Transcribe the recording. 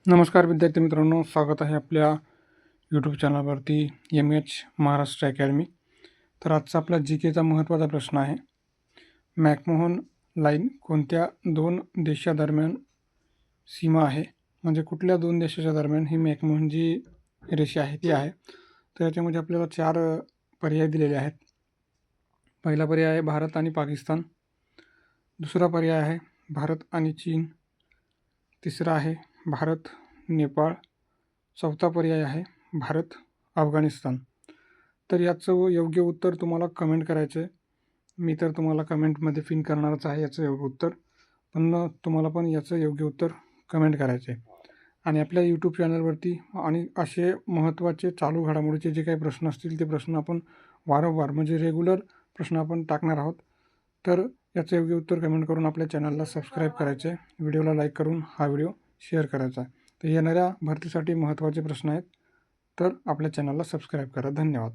नमस्कार विद्यार्थी मित्रांनो, स्वागत आहे आपल्या यूट्यूब चॅनलवरती एम.एच. महाराष्ट्र अकॅडमी. तर आजचा आपला जी.केचा महत्त्वाचा प्रश्न आहे. मॅकमोहन लाईन कोणत्या दोन देशादरम्यान सीमा आहे? म्हणजे कुठल्या दोन देशाच्या दरम्यान ही मॅकमोहन जी रेषा आहे ती आहे. तर याच्यामध्ये आपल्याला 4 पर्याय दिलेले आहेत. पहिला पर्याय आहे भारत आणि पाकिस्तान, दुसरा पर्याय आहे भारत आणि चीन, तिसरा आहे भारत नेपाळ, चौथा पर्याय आहे भारत अफगाणिस्तान. तर याचं योग्य उत्तर तुम्हाला कमेंट करायचं आहे. मी तर तुम्हाला कमेंटमध्ये पिन करणारच आहे याचं योग्य उत्तर, पण तुम्हाला पण याचं योग्य उत्तर कमेंट करायचं आहे. आणि आपल्या यूट्यूब चॅनलवरती आणि असे महत्त्वाचे चालू घडामोडीचे जे काही प्रश्न असतील ते प्रश्न आपण वारंवार म्हणजे रेग्युलर प्रश्न आपण टाकणार आहोत. तर याचं योग्य उत्तर कमेंट करून आपल्या चॅनलला सबस्क्राईब करायचं आहे. व्हिडिओला लाईक करून हा व्हिडिओ शेअर करायचा आहे. तर येणाऱ्या भरतीसाठी महत्त्वाचे प्रश्न आहेत, तर आपल्या चॅनलला सबस्क्राईब करा. धन्यवाद.